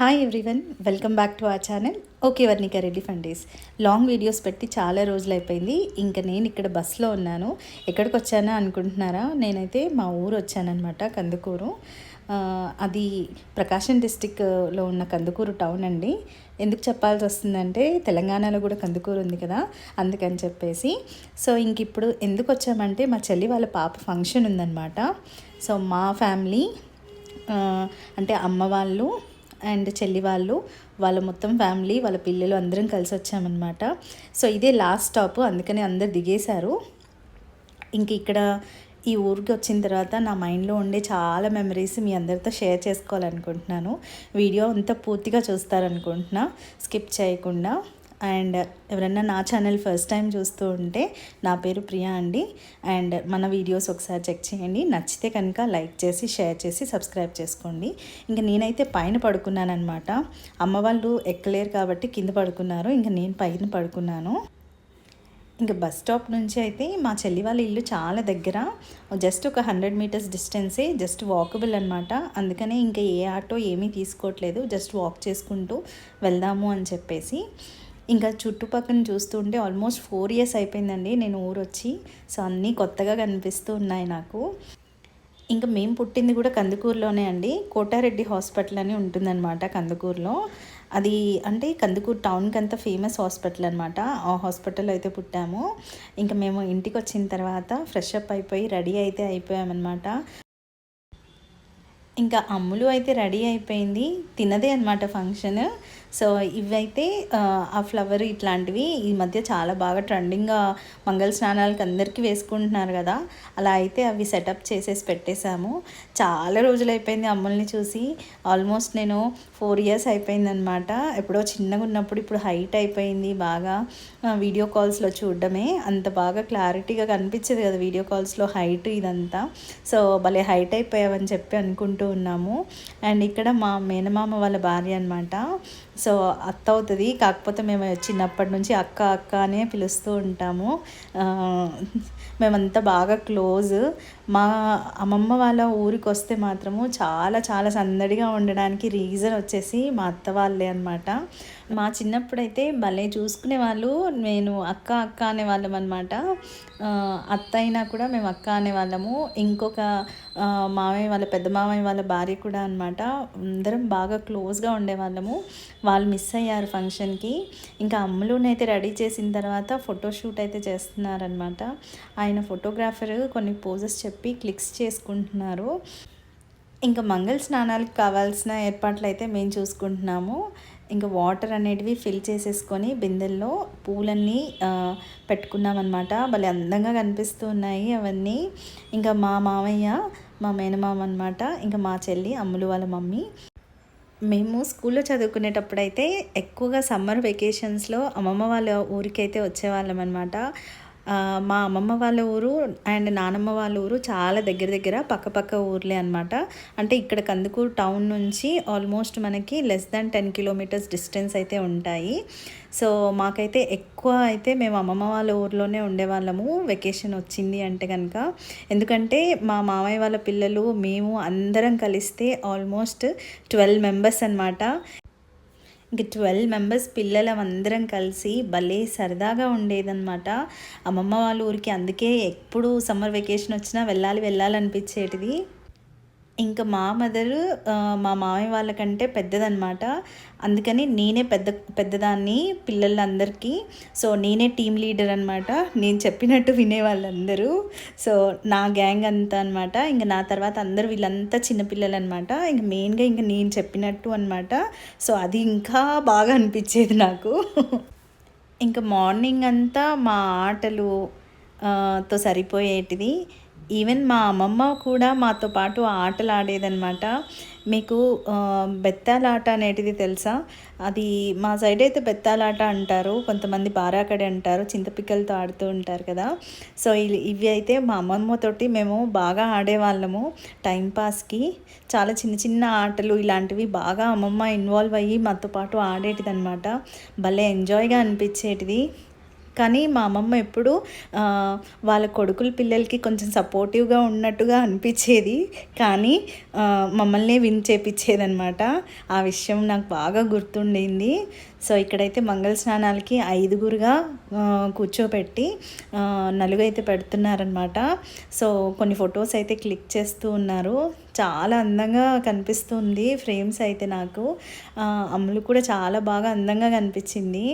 Hi everyone, welcome back to our channel. Okay Varnika Reddy fundies. Long videos పెట్టి చాలా రోజులు అయిపోయింది. ఇంకా నేను ఇక్కడ బస్సులో ఉన్నాను. ఎక్కడికి వచ్చానా అనుకుంటున్నారా? నేనైతే మా ఊరు వచ్చానమాట, కందుకూరు. అది ప్రకాశం డిస్టిక్లో ఉన్న కందుకూరు టౌన్ అండి. ఎందుకు చెప్పాల్సి వస్తుందంటే తెలంగాణలో కూడా కందుకూరు ఉంది కదా, అందుకని చెప్పేసి. సో ఇంక ఇప్పుడు ఎందుకు వచ్చామంటే మా చెల్లి వాళ్ళ పాప ఫంక్షన్ ఉందన్నమాట. సో మా ఫ్యామిలీ అంటే అమ్మ వాళ్ళు అండ్ చెల్లి వాళ్ళు, వాళ్ళ మొత్తం ఫ్యామిలీ, వాళ్ళ పిల్లలు అందరం కలిసి వచ్చామన్నమాట. సో ఇదే లాస్ట్ స్టాప్, అందుకని అందరు దిగేశారు. ఇంక ఇక్కడ ఈ ఊరికి వచ్చిన తర్వాత నా మైండ్లో ఉండే చాలా మెమరీస్ మీ అందరితో షేర్ చేసుకోవాలనుకుంటున్నాను. వీడియో అంతా పూర్తిగా చూస్తారనుకుంటున్నా, స్కిప్ చేయకుండా. అండ్ ఎవరన్నా నా ఛానల్ ఫస్ట్ టైం చూస్తూ ఉంటే, నా పేరు ప్రియా అండి. అండ్ మన వీడియోస్ ఒకసారి చెక్ చేయండి, నచ్చితే కనుక లైక్ చేసి షేర్ చేసి సబ్స్క్రైబ్ చేసుకోండి. ఇంకా నేనైతే పైన పడుకున్నాను అనమాట. అమ్మ వాళ్ళు ఎక్కలేరు కాబట్టి కింద పడుకున్నారు, ఇంకా నేను పైన పడుకున్నాను. ఇంకా బస్ స్టాప్ నుంచి అయితే మా చెల్లి వాళ్ళ ఇల్లు చాలా దగ్గర, జస్ట్ ఒక 100 మీటర్స్ డిస్టెన్సే, జస్ట్ వాకబుల్ అనమాట. అందుకనే ఇంకా ఏ ఆటో ఏమీ తీసుకోవట్లేదు, జస్ట్ వాక్ చేసుకుంటూ వెళ్దాము అని చెప్పేసి. ఇంకా చుట్టుపక్కల చూస్తుంటే ఆల్మోస్ట్ 4 years అయిపోయిందండి నేను ఊరు వచ్చి. సో అన్నీ కొత్తగా కనిపిస్తూ ఉన్నాయి నాకు. ఇంకా మేము పుట్టింది కూడా కందుకూరులోనే అండి. కోటారెడ్డి హాస్పిటల్ అని ఉంటుందన్నమాట కందుకూరులో. అది అంటే కందుకూరు టౌన్కి అంతా ఫేమస్ హాస్పిటల్ అనమాట. ఆ హాస్పిటల్లో అయితే పుట్టాము. ఇంకా మేము ఇంటికి వచ్చిన తర్వాత ఫ్రెష్ అప్ అయిపోయి రెడీ అయితే అయిపోయామన్నమాట. ఇంకా అమ్ములు అయితే రెడీ అయిపోయింది, తినదే అనమాట ఫంక్షన్. సో ఇవైతే ఆ ఫ్లవర్ ఇట్లాంటివి ఈ మధ్య చాలా బాగా ట్రెండింగ్గా మంగళ స్నానాలకి అందరికీ వేసుకుంటున్నారు కదా, అలా అయితే అవి సెటప్ చేసేసి పెట్టేశాము. చాలా రోజులు అయిపోయింది అమ్ముల్ని చూసి. ఆల్మోస్ట్ నేను 4 years అయిపోయిందనమాట. ఎప్పుడో చిన్నగా ఉన్నప్పుడు ఇప్పుడు హైట్ అయిపోయింది బాగా. వీడియో కాల్స్లో చూడడమే అంత బాగా క్లారిటీగా కనిపించేది కదా వీడియో కాల్స్లో, హైట్ ఇదంతా. సో భలే హైట్ అయిపోయావని చెప్పి అనుకుంటూ ఉన్నాము. అండ్ ఇక్కడ మా మేనమామ వాళ్ళ భార్య అనమాట. సో అత్త అవుతుంది, కాకపోతే మేము చిన్నప్పటి నుంచి అక్క అక్క అనే పిలుస్తూ ఉంటాము. మేమంతా బాగా క్లోజ్. మా అమ్మమ్మ వాళ్ళ ఊరికి వస్తే మాత్రము చాలా చాలా సందడిగా ఉండడానికి రీజన్ వచ్చేసి మా అత్త వాళ్ళే అనమాట. మా చిన్నప్పుడైతే భలే చూసుకునే వాళ్ళు, నేను అక్క అక్క అనేవాళ్ళం అనమాట. అత్త అయినా కూడా మేము అక్క అనేవాళ్ళము. ఇంకొక మామయ్య వాళ్ళ పెద్ద మామయ్య వాళ్ళ భార్య కూడా అనమాట. అందరం బాగా క్లోజ్గా ఉండేవాళ్ళము. వాళ్ళు మిస్ అయ్యారు ఫంక్షన్కి. ఇంకా అమ్ములునైతే రెడీ చేసిన తర్వాత ఫోటోషూట్ అయితే చేస్తున్నారనమాట. ఆయన ఫోటోగ్రాఫర్ కొన్ని పోజెస్ చెప్పి క్లిక్స్ చేసుకుంటున్నారు. ఇంకా మంగళ స్నానాలకు కావాల్సిన ఏర్పాట్లు అయితే మేము చూసుకుంటున్నాము. ఇంకా వాటర్ అనేటివి ఫిల్ చేసేసుకొని బిందెల్లో పూలన్నీ పెట్టుకున్నామన్నమాట. భలే అందంగా కనిపిస్తూ ఉన్నాయి అవన్నీ. ఇంకా మా మామయ్య, మా మేనమామ అనమాట, ఇంకా మా చెల్లి అమ్ములు వాళ్ళ మమ్మీ. మేము స్కూల్లో చదువుకునేటప్పుడు అయితే ఎక్కువగా సమ్మర్ వెకేషన్స్లో అమ్మమ్మ వాళ్ళ ఊరికైతే వచ్చేవాళ్ళం అనమాట. మా అమ్మమ్మ వాళ్ళ ఊరు అండ్ నానమ్మ వాళ్ళ ఊరు చాలా దగ్గర పక్క ఊర్లే అనమాట. అంటే ఇక్కడ కందుకూరు టౌన్ నుంచి ఆల్మోస్ట్ మనకి less than 10 kilometers డిస్టెన్స్ అయితే ఉంటాయి. సో మాకైతే ఎక్కువ అయితే మేము అమ్మమ్మ వాళ్ళ ఊర్లోనే ఉండేవాళ్ళము వెకేషన్ వచ్చింది అంటే కనుక. ఎందుకంటే మా మామయ్య వాళ్ళ పిల్లలు మేము అందరం కలిస్తే ఆల్మోస్ట్ 12 members అనమాట. ఇంక 12 members పిల్లలం అందరం కలిసి భలే సరదాగా ఉండేదన్నమాట అమ్మమ్మ వాళ్ళ ఊరికి. అందుకే ఎప్పుడు సమ్మర్ వెకేషన్ వచ్చినా వెళ్ళాలనిపించేటిది. ఇంకా మా మదరు మా మామయ్య వాళ్ళకంటే పెద్దదన్నమాట. అందుకని నేనే పెద్దదాన్ని పిల్లలందరికీ. సో నేనే టీమ్ లీడర్ అనమాట. నేను చెప్పినట్టు వినేవాళ్ళందరూ. సో నా గ్యాంగ్ అంతా అనమాట. ఇంకా నా తర్వాత అందరూ వీళ్ళంతా చిన్నపిల్లలు అనమాట. ఇంక మెయిన్గా ఇంకా నేను చెప్పినట్టు అనమాట. సో అది ఇంకా బాగా అనిపించేది నాకు. ఇంకా మార్నింగ్ అంతా మా ఆటలు తో సరిపోయేటిది. ఈవెన్ మా అమ్మమ్మ కూడా మాతో పాటు ఆటలు ఆడేదన్నమాట. మీకు బెత్తాలాట అనేటిది తెలుసా? అది మా సైడ్ అయితే బెత్తాలాట అంటారు, కొంతమంది బారాకడి అంటారు, చింతపిక్కలతో ఆడుతూ ఉంటారు కదా. సో ఇవి అయితే మా అమ్మమ్మతోటి మేము బాగా ఆడేవాళ్ళము టైంపాస్కి. చాలా చిన్న ఆటలు ఇలాంటివి బాగా అమ్మమ్మ ఇన్వాల్వ్ అయ్యి మాతో పాటు ఆడేటిది అనమాట. భలే ఎంజాయ్గా అనిపించేటిది. కానీ మా అమ్మమ్మ ఎప్పుడు వాళ్ళ కొడుకుల పిల్లలకి కొంచెం సపోర్టివ్గా ఉన్నట్టుగా అనిపించేది, కానీ మమ్మల్నే విన్ చేపించేదనమాట. ఆ విషయం నాకు బాగా గుర్తుండింది. సో ఇక్కడైతే మంగళ స్నానాలకి 5గురుగా కూర్చోపెట్టి నలుగైతే పెడుతున్నారనమాట. సో కొన్ని ఫొటోస్ అయితే క్లిక్ చేస్తూ ఉన్నారు. చాలా అందంగా కనిపిస్తుంది ఫ్రేమ్స్ అయితే నాకు. అమ్ములు కూడా చాలా బాగా అందంగా కనిపించింది.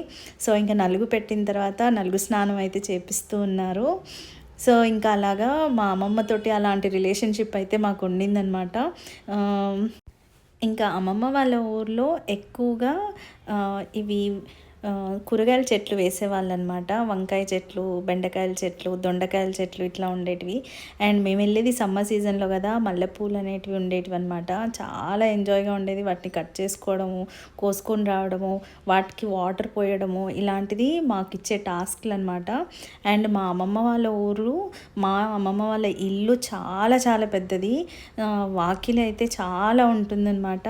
సో ఇంకా నలుగు పెట్టిన తర్వాత నలుగు స్నానం అయితే చేపిస్తూ ఉన్నారు. సో ఇంకా అలాగా మా అమ్మమ్మతోటి అలాంటి రిలేషన్షిప్ అయితే మాకు ఉండిందనమాట. ఇంకా అమ్మమ్మ వాళ్ళ ఊర్లో ఎక్కువగా ఇవి కూరగాయల చెట్లు వేసేవాళ్ళనమాట. వంకాయ చెట్లు, బెండకాయల చెట్లు, దొండకాయల చెట్లు ఇట్లా ఉండేటివి. అండ్ మేము వెళ్ళేది సమ్మర్ సీజన్లో కదా, మల్లెపూలు అనేటివి ఉండేటివి అనమాట. చాలా ఎంజాయ్గా ఉండేది. వాటిని కట్ చేసుకోవడము, కోసుకొని రావడము, వాటికి వాటర్ పోయడము, ఇలాంటిది మాకు ఇచ్చే టాస్క్లు అనమాట. అండ్ మా అమ్మమ్మ వాళ్ళ ఊరు, మా అమ్మమ్మ వాళ్ళ ఇల్లు చాలా చాలా పెద్దది. వాకిలి అయితే చాలా ఉంటుందన్నమాట.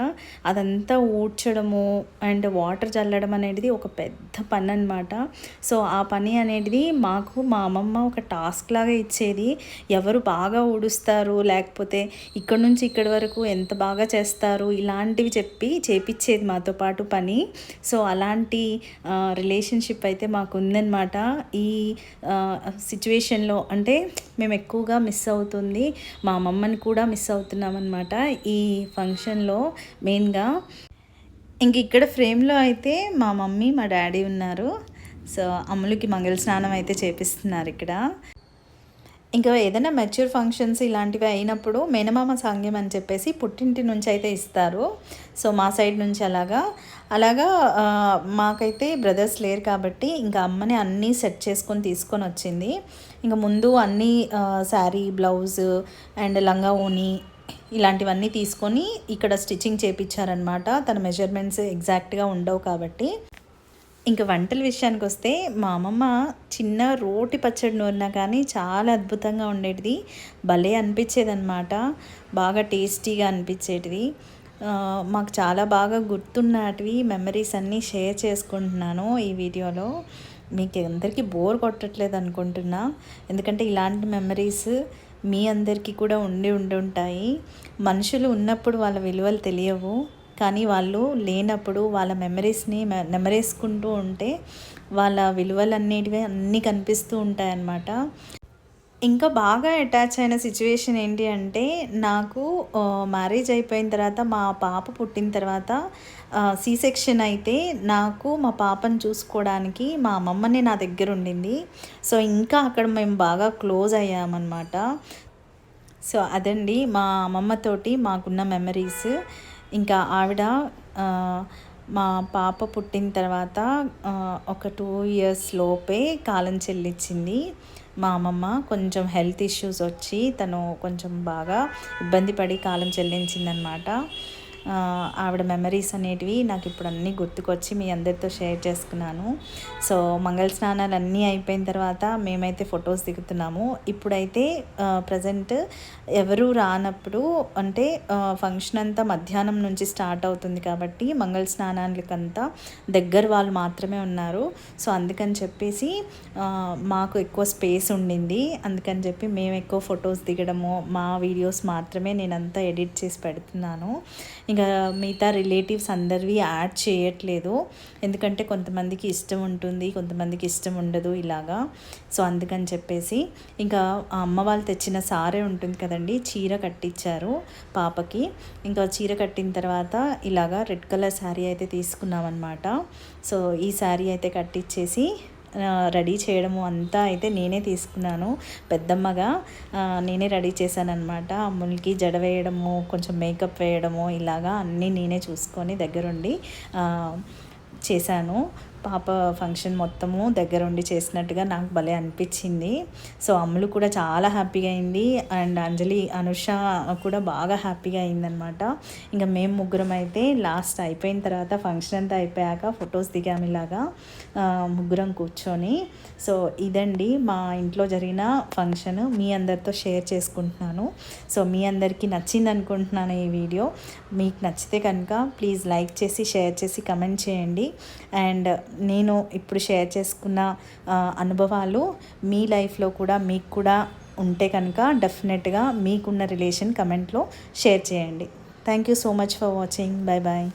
అదంతా ఊడ్చడము అండ్ వాటర్ చల్లడం అనేది ఒక పెద్ద పని అనమాట. సో ఆ పని అనేది మాకు మా అమ్మమ్మ ఒక టాస్క్ లాగా ఇచ్చేది. ఎవరు బాగా ఊడుస్తారు, లేకపోతే ఇక్కడ నుంచి ఇక్కడి వరకు ఎంత బాగా చేస్తారు, ఇలాంటివి చెప్పి చేపించేది మాతో పాటు పని. సో అలాంటి రిలేషన్షిప్ అయితే మాకు ఉందన్నమాట. ఈ సిచ్యువేషన్లో అంటే మేము ఎక్కువగా మిస్ అవుతుంది, మా అమ్మమ్మని కూడా మిస్ అవుతున్నాం అనమాట ఈ ఫంక్షన్లో మెయిన్గా. ఇంక ఇక్కడ ఫ్రేమ్లో అయితే మా మమ్మీ, మా డాడీ ఉన్నారు. సో అమ్ములకి మంగళ స్నానం అయితే చేపిస్తున్నారు ఇక్కడ. ఇంకా ఏదైనా మెచ్యూర్ ఫంక్షన్స్ ఇలాంటివి అయినప్పుడు మేనమామ సాంగ్యం అని చెప్పేసి పుట్టింటి నుంచి అయితే ఇస్తారు. సో మా సైడ్ నుంచి అలాగా మాకైతే బ్రదర్స్ లేరు కాబట్టి ఇంకా అమ్మని అన్నీ సెట్ చేసుకొని తీసుకొని వచ్చింది. ఇంకా ముందు అన్నీ శారీ, బ్లౌజ్ అండ్ లంగా ఓని ఇలాంటివన్నీ తీసుకొని ఇక్కడ స్టిచ్చింగ్ చేయించారనమాట. తన మెజర్మెంట్స్ ఎగ్జాక్ట్గా ఉండవు కాబట్టి. ఇంకా వంటల విషయానికి వస్తే మా అమ్మమ్మ చిన్న రోటి పచ్చడి నూరినా కానీ చాలా అద్భుతంగా ఉండేటిది. భలే అనిపించేది అనమాట, బాగా టేస్టీగా అనిపించేటిది. మాకు చాలా బాగా గుర్తున్నటివి మెమరీస్ అన్నీ షేర్ చేసుకుంటున్నాను ఈ వీడియోలో. మీకు అందరికీ బోర్ కొట్టట్లేదు అనుకుంటున్నా, ఎందుకంటే ఇలాంటి మెమరీస్ మీ అందరికీ కూడా ఉంటాయి. మనుషులు ఉన్నప్పుడు వాళ్ళ విలువలు తెలియవు, కానీ వాళ్ళు లేనప్పుడు వాళ్ళ మెమరీస్ని నెమరేసుకుంటూ ఉంటే వాళ్ళ విలువలు అన్నీ కనిపిస్తూ ఉంటాయన్నమాట. ఇంకా బాగా అటాచ్ అయిన సిచ్యువేషన్ ఏంటి అంటే, నాకు మ్యారేజ్ అయిపోయిన తర్వాత మా పాప పుట్టిన తర్వాత సి సెక్షన్ అయితే నాకు మా పాపను చూసుకోవడానికి మా అమ్మమ్మనే నా దగ్గర ఉండింది. సో ఇంకా అక్కడ మేము బాగా క్లోజ్ అయ్యామన్నమాట. సో అదండి మా అమ్మమ్మతోటి మాకున్న మెమరీస్. ఇంకా ఆవిడ మా పాప పుట్టిన తర్వాత ఒక 2 ఇయర్స్ లోపే కాలం చెల్లించింది. మా అమ్మమ్మ కొంచెం హెల్త్ ఇష్యూస్ వచ్చి తను కొంచెం బాగా ఇబ్బంది పడి కాలం చెల్లించిందనమాట. ఆవిడ మెమరీస్ అనేటివి నాకు ఇప్పుడు అన్నీ గుర్తుకొచ్చి మీ అందరితో షేర్ చేసుకున్నాను. సో మంగళ స్నానాలు అన్నీ అయిపోయిన తర్వాత మేమైతే ఫొటోస్ దిగుతున్నాము. ఇప్పుడైతే ప్రజెంట్ ఎవరు రానప్పుడు, అంటే ఫంక్షన్ అంతా మధ్యాహ్నం నుంచి స్టార్ట్ అవుతుంది కాబట్టి మంగళ స్నానాలకంతా దగ్గర వాళ్ళు మాత్రమే ఉన్నారు. సో అందుకని చెప్పేసి మాకు ఎక్కువ స్పేస్ ఉండింది. అందుకని చెప్పి మేము ఎక్కువ ఫొటోస్ దిగడము, మా వీడియోస్ మాత్రమే నేనంతా ఎడిట్ చేసి పెడుతున్నాను. ఇంకా మిగతా రిలేటివ్స్ అందరివి యాడ్ చేయట్లేదు, ఎందుకంటే కొంతమందికి ఇష్టం ఉంటుంది, కొంతమందికి ఇష్టం ఉండదు ఇలాగా. సో అందుకని చెప్పేసి ఇంకా అమ్మ వాళ్ళు తెచ్చిన సారే ఉంటుంది కదండి, చీర కట్టించారు పాపకి. ఇంకా చీర కట్టిన తర్వాత ఇలాగా రెడ్ కలర్ శారీ అయితే తీసుకున్నాం అనమాట. సో ఈ శారీ అయితే కట్టించేసి రెడీ చేయడము అంతా అయితే నేనే తీసుకున్నాను. పెద్దమ్మగా నేనే రెడీ చేశాను అనమాట. అమ్ములకి జడ వేయడము, కొంచెం మేకప్ వేయడము, ఇలాగా అన్నీ నేనే చూసుకొని దగ్గరుండి చేశాను. పాప ఫంక్షన్ మొత్తము దగ్గరుండి చేసినట్టుగా నాకు భలే అనిపించింది. సో అమ్ములు కూడా చాలా హ్యాపీగా అయింది, అండ్ అంజలి, అనుష కూడా బాగా హ్యాపీగా అయిందనమాట. ఇంకా మేము ముగ్గురం అయితే లాస్ట్ అయిపోయిన తర్వాత ఫంక్షన్ అంతా అయిపోయాక ఫొటోస్ దిగాము ఇలాగా ముగ్గురం కూర్చొని. సో ఇదండి మా ఇంట్లో జరిగిన ఫంక్షన్, మీ అందరితో షేర్ చేసుకుంటున్నాను. సో మీ అందరికీ నచ్చింది అనుకుంటున్నాను ఈ వీడియో. మీకు నచ్చితే కనుక ప్లీజ్ లైక్ చేసి, షేర్ చేసి, కమెంట్ చేయండి. అండ్ నేను ఇప్పుడు షేర్ చేసుకున్న అనుభవాలు మీ లైఫ్లో కూడా మీకు కూడా ఉంటే కనుక డెఫినెట్గా మీకున్న రిలేషన్ కమెంట్లో షేర్ చేయండి. Thank you so much for watching. Bye bye.